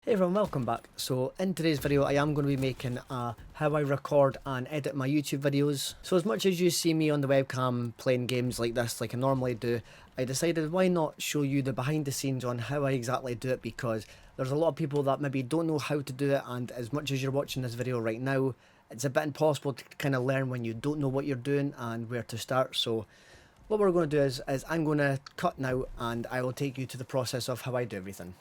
Hey everyone, welcome back. So in today's video I am going to be making a how I record and edit my YouTube videos. So as much as you see me on the webcam playing games like this like I normally do, I decided why not show you the behind the scenes on how I exactly do it, because there's a lot of people that maybe don't know how to do it, and as much as you're watching this video right now, it's a bit impossible to kind of learn when you don't know what you're doing and where to start. So what we're going to do is I'm going to cut now and I will take you to the process of how I do everything.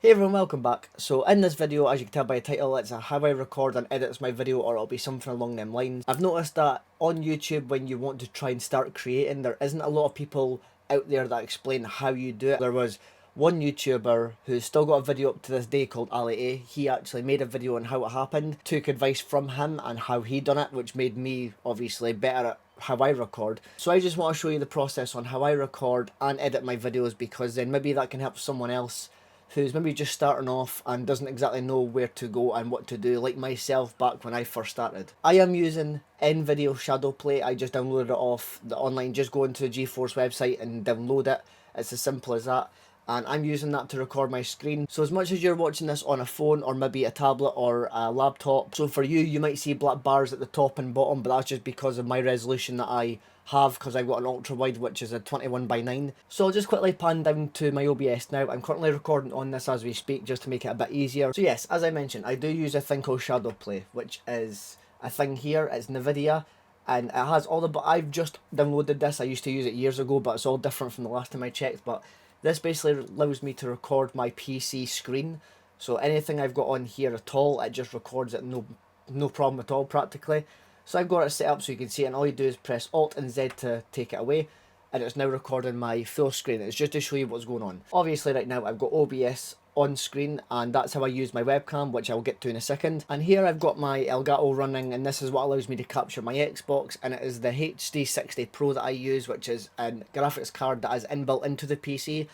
Hey everyone, welcome back. So in this video, as you can tell by the title, it's a how I record and edit my video, or it'll be something along them lines. I've noticed that on YouTube, when you want to try and start creating, there isn't a lot of people out there that explain how you do it. There was one YouTuber who's still got a video up to this day called Ali A. He actually made a video on how it happened, took advice from him and how he done it, which made me obviously better at how I record. So I just want to show you the process on how I record and edit my videos, because then maybe that can help someone else who's maybe just starting off and doesn't exactly know where to go and what to do, like myself back when I first started. I am using NVIDIA Shadowplay. I just downloaded it off the online. Just go into the GeForce website and download it. It's as simple as that. And I'm using that to record my screen. So as much as you're watching this on a phone or maybe a tablet or a laptop, so for you, you might see black bars at the top and bottom, but that's just because of my resolution that I have, because I've got an ultra wide which is a 21:9. So I'll just quickly pan down to my OBS now. I'm currently recording on this as we speak just to make it a bit easier. So yes, as I mentioned, I do use a thing called Shadowplay, which is a thing here. It's NVIDIA and it has all the, but I've just downloaded this. I used to use it years ago, but it's all different from the last time I checked. But this basically allows me to record my PC screen. So anything I've got on here at all, it just records it, no problem at all practically. So I've got it set up so you can see it, and all you do is press Alt and Z to take it away, and it's now recording my full screen. It's just to show you what's going on. Obviously right now I've got OBS on screen, and that's how I use my webcam, which I'll get to in a second. And here I've got my Elgato running, and this is what allows me to capture my Xbox, and it is the HD60 Pro that I use, which is a graphics card that is inbuilt into the PC.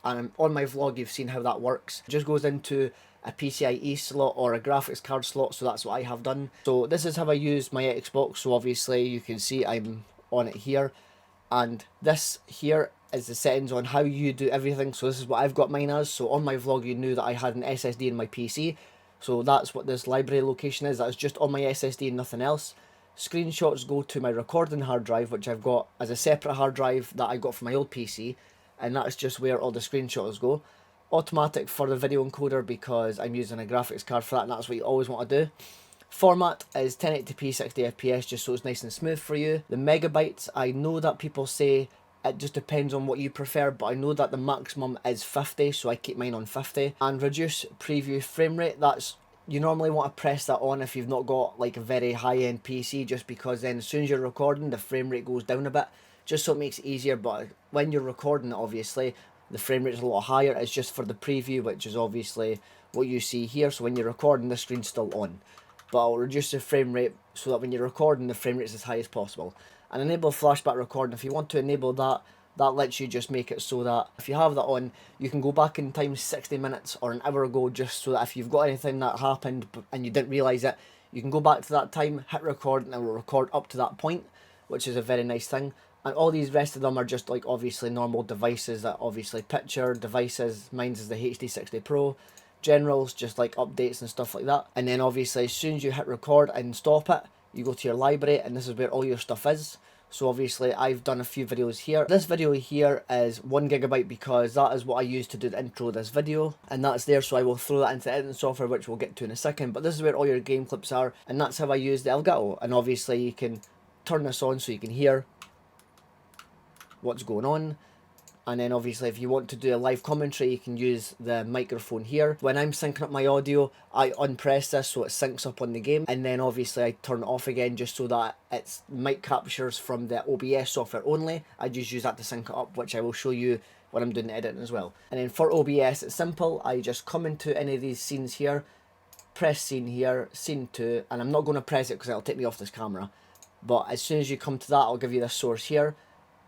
And on my vlog you've seen how that works. It just goes into a PCIe slot or a graphics card slot, so that's what I have done. So this is how I use my Xbox. So obviously you can see I'm on it here, and this here is the settings on how you do everything. So this is what I've got mine as. So on my vlog you knew that I had an SSD in my PC, so that's what this library location is. That's just on my SSD and nothing else. Screenshots go to my recording hard drive, which I've got as a separate hard drive that I got from my old PC, and that's just where all the screenshots go. Automatic for the video encoder, because I'm using a graphics card for that, and that's what you always want to do. Format is 1080p 60 fps, just so it's nice and smooth for you. The megabytes, I know that people say it just depends on what you prefer, but I know that the maximum is 50, so I keep mine on 50. And reduce preview frame rate, that's, you normally want to press that on if you've not got like a very high-end PC, just because then as soon as you're recording the frame rate goes down a bit, just so it makes it easier. But when you're recording it, obviously the frame rate is a lot higher. It's just for the preview, which is obviously what you see here. So when you're recording, the screen's still on, but I'll reduce the frame rate so that when you're recording, the frame rate is as high as possible. And enable flashback recording, if you want to enable that, that lets you just make it so that if you have that on, you can go back in time 60 minutes or an hour ago, just so that if you've got anything that happened and you didn't realise it, you can go back to that time, hit record, and it will record up to that point, which is a very nice thing. And all these rest of them are just like obviously normal devices, that obviously picture devices. Mine's is the HD60 Pro. Generals, just like updates and stuff like that. And then obviously as soon as you hit record and stop it, you go to your library, and this is where all your stuff is. So obviously I've done a few videos here. This video here is 1 GB, because that is what I use to do the intro of this video, and that's there, so I will throw that into the editing software, which we'll get to in a second. But this is where all your game clips are, and that's how I use the Elgato. And obviously you can turn this on so you can hear what's going on. And then obviously if you want to do a live commentary, you can use the microphone here. When I'm syncing up my audio, I unpress this so it syncs up on the game, and then obviously I turn it off again just so that it's mic captures from the OBS software only. I just use that to sync it up, which I will show you when I'm doing the editing as well. And then for OBS, it's simple. I just come into any of these scenes here, press scene here, scene 2, and I'm not going to press it because it'll take me off this camera. But as soon as you come to that, I'll give you the source here,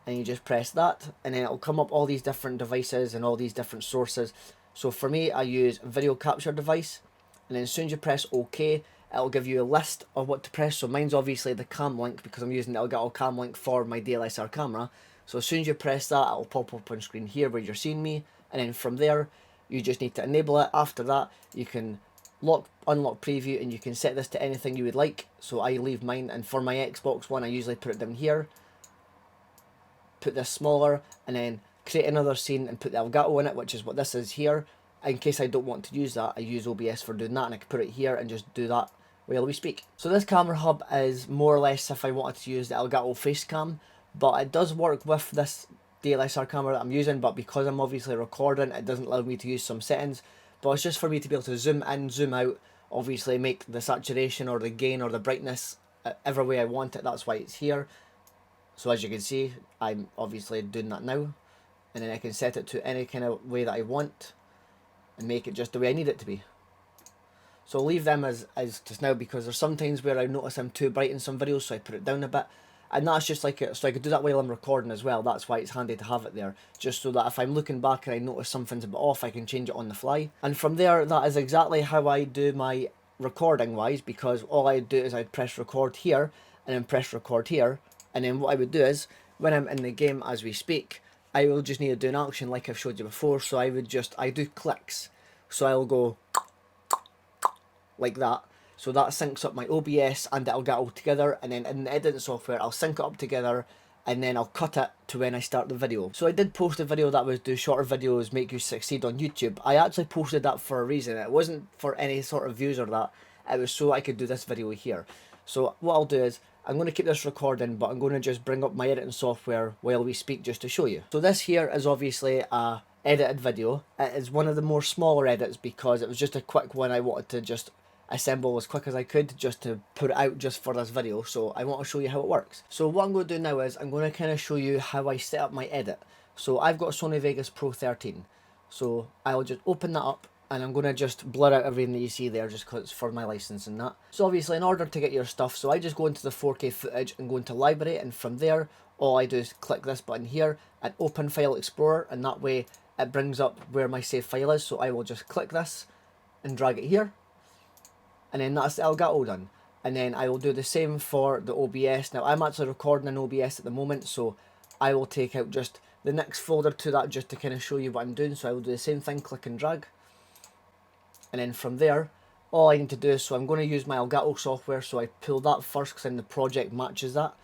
and you just press that, and then it'll come up all these different devices and all these different sources. So for me, I use video capture device, and then as soon as you press OK, it'll give you a list of what to press. So mine's obviously the cam link because I'm using the Elgato cam link for my DSLR camera. So as soon as you press that, it'll pop up on screen here where you're seeing me, and then from there you just need to enable it. After that you can unlock preview, and you can set this to anything you would like. So I leave mine, and for my Xbox One I usually put it down here, put this smaller, and then create another scene and put the Elgato in it, which is what this is here. In case I don't want to use that, I use OBS for doing that, and I can put it here and just do that while we speak. So this camera hub is more or less if I wanted to use the Elgato face cam, but it does work with this DSLR camera that I'm using, but because I'm obviously recording, it doesn't allow me to use some settings. But it's just for me to be able to zoom in, zoom out, obviously make the saturation or the gain or the brightness every way I want it. That's why it's here. So as you can see, I'm obviously doing that now, and then I can set it to any kind of way that I want and make it just the way I need it to be. So I'll leave them as just now, because there's some times where I notice I'm too bright in some videos, so I put it down a bit. And that's just like it, so I could do that while I'm recording as well. That's why it's handy to have it there, just so that if I'm looking back and I notice something's a bit off, I can change it on the fly. And from there, that is exactly how I do my recording wise, because all I do is I'd press record here, and then press record here, and then what I would do is, when I'm in the game as we speak, I will just need to do an action like I've showed you before. So I do clicks, so I'll go like that. So that syncs up my OBS and it'll get all together, and then in the editing software I'll sync it up together, and then I'll cut it to when I start the video. So I did post a video that was do shorter videos make you succeed on YouTube. I actually posted that for a reason. It wasn't for any sort of views or that. It was so I could do this video here. So what I'll do is, I'm going to keep this recording, but I'm going to just bring up my editing software while we speak just to show you. So this here is obviously a edited video. It is one of the more smaller edits because it was just a quick one I wanted to just assemble as quick as I could just to put it out just for this video. So I want to show you how it works. So what I'm going to do now is I'm going to kind of show you how I set up my edit. So I've got Sony Vegas Pro 13. So I'll just open that up, and I'm going to just blur out everything that you see there just because it's for my license and that. So obviously in order to get your stuff, so I just go into the 4K footage and go into library, and from there all I do is click this button here and open File Explorer, and that way it brings up where my save file is. So I will just click this and drag it here, and then that's the Elgato done. And then I will do the same for the OBS. Now I'm actually recording in OBS at the moment, so I will take out just the next folder to that just to kind of show you what I'm doing. So I will do the same thing, click and drag. And then from there, all I need to do is, so I'm going to use my Elgato software, so I pull that first because then the project matches that,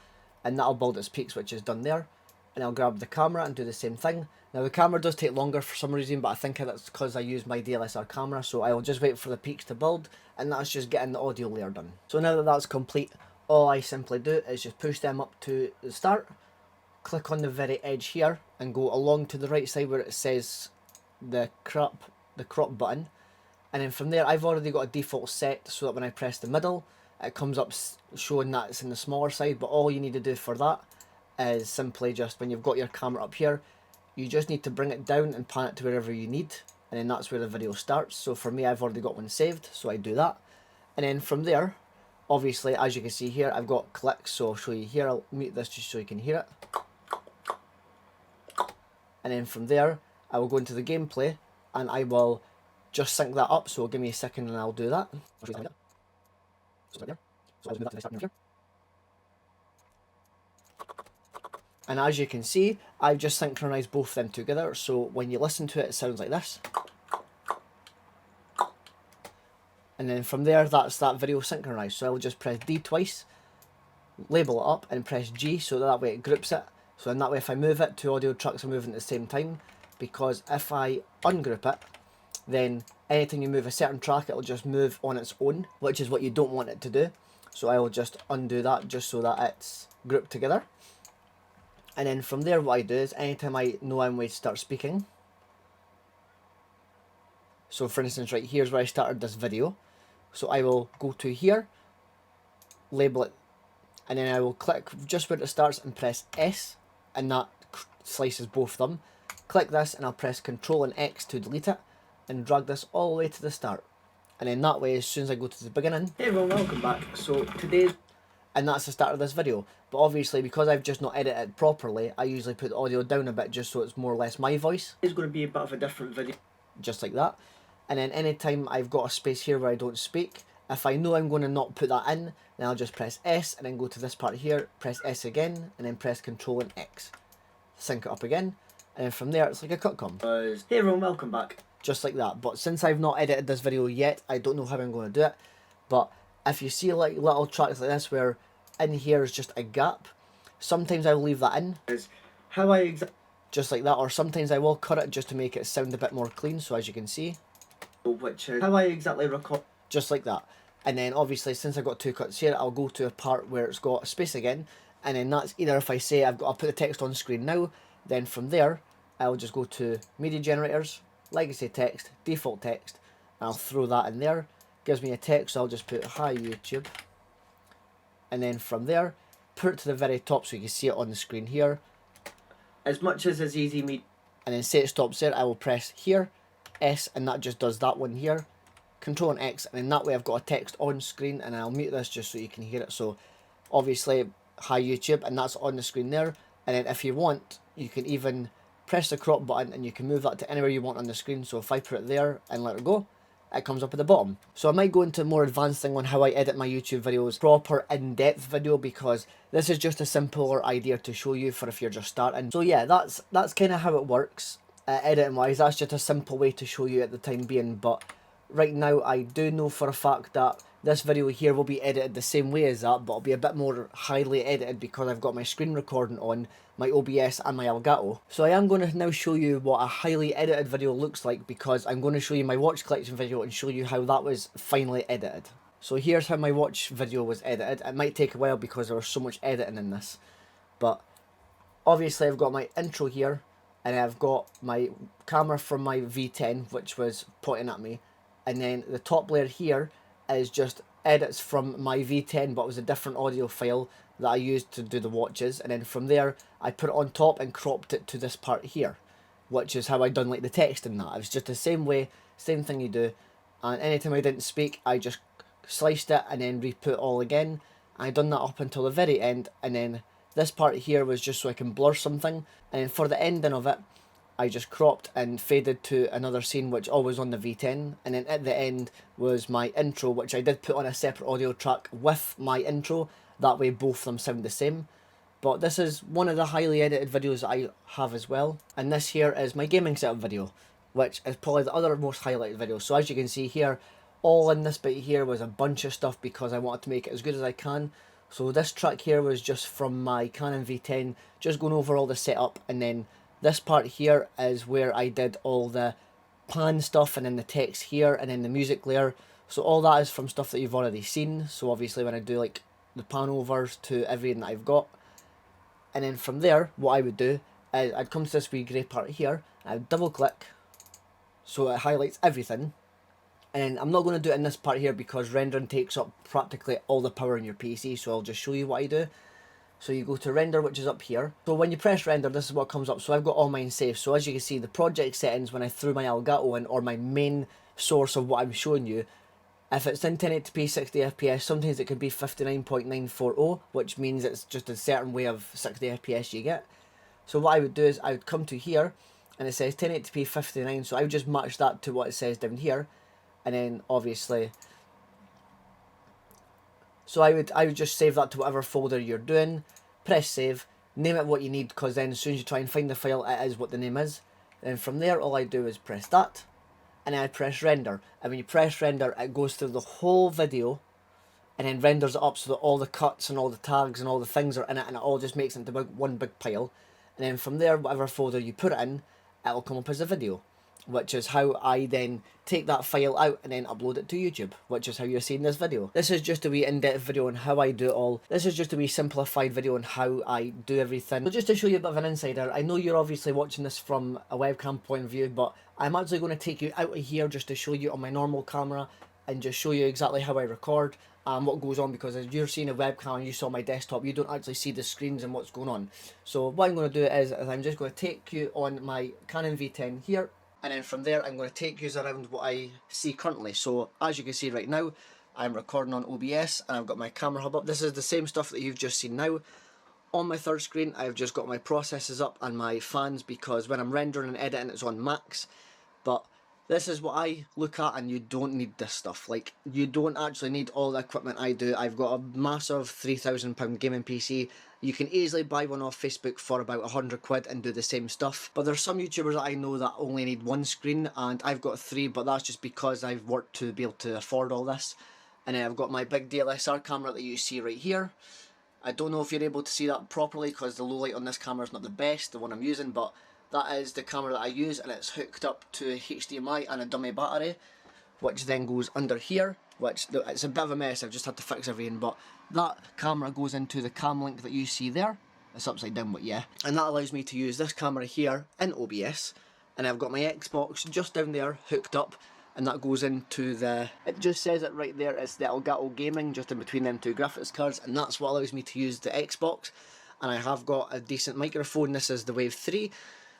and that'll build its peaks, which is done there. And I'll grab the camera and do the same thing. Now the camera does take longer for some reason, but I think that's because I use my DSLR camera, so I will just wait for the peaks to build, and that's just getting the audio layer done. So now that that's complete, all I simply do is just push them up to the start, click on the very edge here, and go along to the right side where it says the crop button. And then from there, I've already got a default set so that when I press the middle, it comes up showing that it's in the smaller side. But all you need to do for that is simply just, when you've got your camera up here, you just need to bring it down and pan it to wherever you need. And then that's where the video starts. So for me, I've already got one saved, so I do that. And then from there, obviously, as you can see here, I've got clicks. So I'll show you here. I'll mute this just so you can hear it. And then from there, I will go into the gameplay, and I will just sync that up. So give me a second and I'll do that. And as you can see, I've just synchronized both of them together. So when you listen to it, it sounds like this. And then from there, that's that video synchronized. So I'll just press D twice, label it up, and press G, so that way it groups it. So in that way, if I move it, two audio tracks are moving at the same time. Because if I ungroup it, then anytime you move a certain track, it'll just move on its own, which is what you don't want it to do. So I will just undo that just so that it's grouped together. And then from there, what I do is, anytime I know I'm going to start speaking, so for instance, right here's where I started this video. So I will go to here, label it, and then I will click just where it starts and press S, and that slices both of them. Click this and I'll press Ctrl and X to delete it, and drag this all the way to the start. And then that way, as soon as I go to the beginning, hey everyone, welcome back. So today's, and that's the start of this video. But obviously, because I've just not edited it properly, I usually put the audio down a bit just so it's more or less my voice. It's going to be a bit of a different video. Just like that. And then anytime I've got a space here where I don't speak, If I know I'm going to not put that in, then I'll just press S and then go to this part here, press S again, and then press Control and X. Sync it up again, and then from there it's like a cutcom. Hey everyone, welcome back. Just like that. But since I've not edited this video yet, I don't know how I'm going to do it. But if you see like little tracks like this where in here is just a gap, sometimes I'll leave that in. How I just like that, or sometimes I will cut it just to make it sound a bit more clean. So as you can see, which is how I exactly record, just like that. And then obviously since I've got two cuts here, I'll go to a part where it's got space again, and then that's either if I say I've got to put the text on screen now, then from there I'll just go to media generators, legacy text, default text, and I'll throw that in there. Gives me a text, so I'll just put hi YouTube, and then from there put it to the very top so you can see it on the screen here. As much as is easy me, and then say it stops there, I will press here, S, and that just does that one here. Control and X, and then that way I've got a text on screen, and I'll mute this just so you can hear it. So obviously hi YouTube, and that's on the screen there. And then if you want, you can even press the crop button and you can move that to anywhere you want on the screen. So if I put it there and let it go, it comes up at the bottom. So I might go into a more advanced thing on how I edit my YouTube videos, proper in-depth video, because this is just a simpler idea to show you for if you're just starting. So yeah, that's kind of how it works editing wise. That's just a simple way to show you at the time being. But right now I do know for a fact that this video here will be edited the same way as that, but it'll be a bit more highly edited because I've got my screen recording on, my OBS and my Elgato. So I am going to now show you what a highly edited video looks like, because I'm going to show you my watch collection video and show you how that was finally edited. So here's how my watch video was edited. It might take a while because there was so much editing in this, but obviously I've got my intro here, and I've got my camera from my V10 which was pointing at me, and then the top layer here is just edits from my V10, but it was a different audio file that I used to do the watches, and then from there I put it on top and cropped it to this part here, which is how I done like the text in that. It was just the same way, same thing you do, and anytime I didn't speak I just sliced it and then re-put all again. I done that up until the very end, and then this part here was just so I can blur something, and then for the ending of it I just cropped and faded to another scene which always on the V10, and then at the end was my intro, which I did put on a separate audio track with my intro, that way both of them sound the same. But this is one of the highly edited videos that I have as well, and this here is my gaming setup video, which is probably the other most highlighted video. So as you can see here, all in this bit here was a bunch of stuff because I wanted to make it as good as I can. So this track here was just from my Canon V10, just going over all the setup, and then this part here is where I did all the pan stuff, and then the text here, and then the music layer. So all that is from stuff that you've already seen. So obviously when I do like the pan overs to everything that I've got, and then from there what I would do is I'd come to this wee grey part here, I'd double click so it highlights everything. And I'm not going to do it in this part here because rendering takes up practically all the power in your PC, so I'll just show you what I do. So you go to render, which is up here. So when you press render, this is what comes up. So I've got all mine saved. So as you can see, the project settings, when I threw my Elgato in, or my main source of what I'm showing you, if it's in 1080p 60 FPS, sometimes it can be 59.940, which means it's just a certain way of 60 FPS you get. So what I would do is I would come to here, and it says 1080p 59, so I would just match that to what it says down here. And then obviously, so I would just save that to whatever folder you're doing, press save, name it what you need, because then as soon as you try and find the file, it is what the name is. Then from there, all I do is press that, and then I press render. And when you press render, it goes through the whole video, and then renders it up so that all the cuts and all the tags and all the things are in it, and it all just makes it into one big pile. And then from there, whatever folder you put it in, it'll come up as a video, which is how I then take that file out and then upload it to YouTube, which is how you're seeing this video. This is just a wee in-depth video on how I do it all. This is just a wee simplified video on how I do everything. So just to show you a bit of an insider, I know you're obviously watching this from a webcam point of view, but I'm actually going to take you out of here just to show you on my normal camera and just show you exactly how I record and what goes on, because as you're seeing a webcam and you saw my desktop, you don't actually see the screens and what's going on. So what I'm going to do is I'm just going to take you on my Canon V10 here, and then from there I'm going to take you around what I see currently. So as you can see right now, I'm recording on OBS and I've got my camera hub up. This is the same stuff that you've just seen now. On my third screen I've just got my processes up and my fans, because when I'm rendering and editing it's on max. But This is what I look at, and you don't need this stuff. Like, you don't actually need all the equipment I do. I've got a massive £3,000 gaming PC. You can easily buy one off Facebook for about 100 quid and do the same stuff. But there's some YouTubers that I know that only need one screen, and I've got three, but that's just because I've worked to be able to afford all this. And then I've got my big DSLR camera that you see right here. I don't know if you're able to see that properly because the low light on this camera is not the best, the one I'm using, but that is the camera that I use, and it's hooked up to HDMI and a dummy battery, which then goes under here, which it's a bit of a mess, I've just had to fix everything, but that camera goes into the cam link that you see there. It's upside down, but yeah. And that allows me to use this camera here in OBS, and I've got my Xbox just down there hooked up, and that goes into the, it just says it right there, it's the Elgato Gaming, just in between them two graphics cards, and that's what allows me to use the Xbox. And I have got a decent microphone. This is the Wave 3.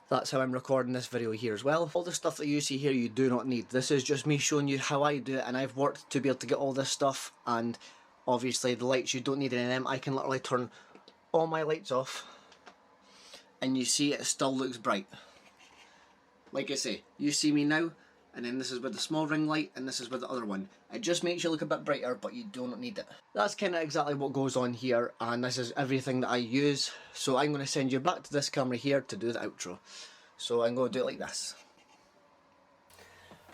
That's how I'm recording this video here as well. All the stuff that you see here you do not need. This is just me showing you how I do it, and I've worked to be able to get all this stuff. And obviously the lights, you don't need any of them. I can literally turn all my lights off and you see it still looks bright. Like I say, you see me now, and then this is with the small ring light, and this is with the other one. It just makes you look a bit brighter, but you do not need it. That's kind of exactly what goes on here, and this is everything that I use. So I'm going to send you back to this camera here to do the outro. So I'm going to do it like this.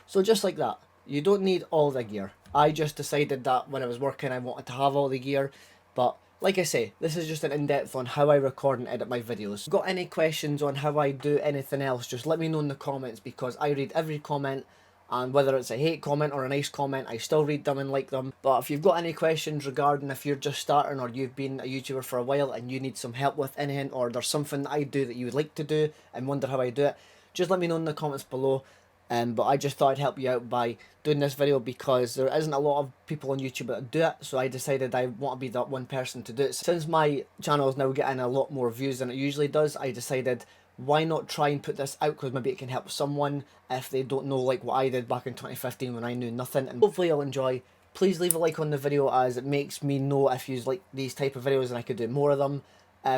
So just like that. You don't need all the gear. I just decided that when I was working I wanted to have all the gear, but like I say, this is just an in-depth on how I record and edit my videos. If you've got any questions on how I do anything else, just let me know in the comments, because I read every comment, and whether it's a hate comment or a nice comment, I still read them and like them. But if you've got any questions regarding if you're just starting or you've been a YouTuber for a while and you need some help with anything, or there's something that I do that you would like to do and wonder how I do it, just let me know in the comments below. But I just thought I'd help you out by doing this video, because there isn't a lot of people on YouTube that do it, so I decided I want to be that one person to do it. Since my channel is now getting a lot more views than it usually does, I decided why not try and put this out, because maybe it can help someone if they don't know like what I did back in 2015 when I knew nothing. And hopefully you'll enjoy. Please leave a like on the video, as it makes me know if you like these type of videos and I could do more of them.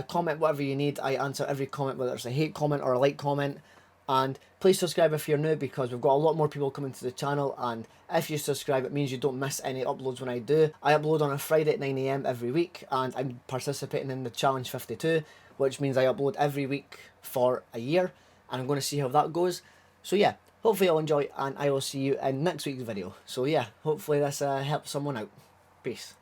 Comment whatever you need. I answer every comment, whether it's a hate comment or a like comment. And please subscribe if you're new, because we've got a lot more people coming to the channel, and if you subscribe it means you don't miss any uploads when I do. I upload on a Friday at 9 AM every week, and I'm participating in the Challenge 52, which means I upload every week for a year, and I'm going to see how that goes. So yeah, hopefully you'll enjoy, and I will see you in next week's video. So yeah, hopefully this helps someone out. Peace.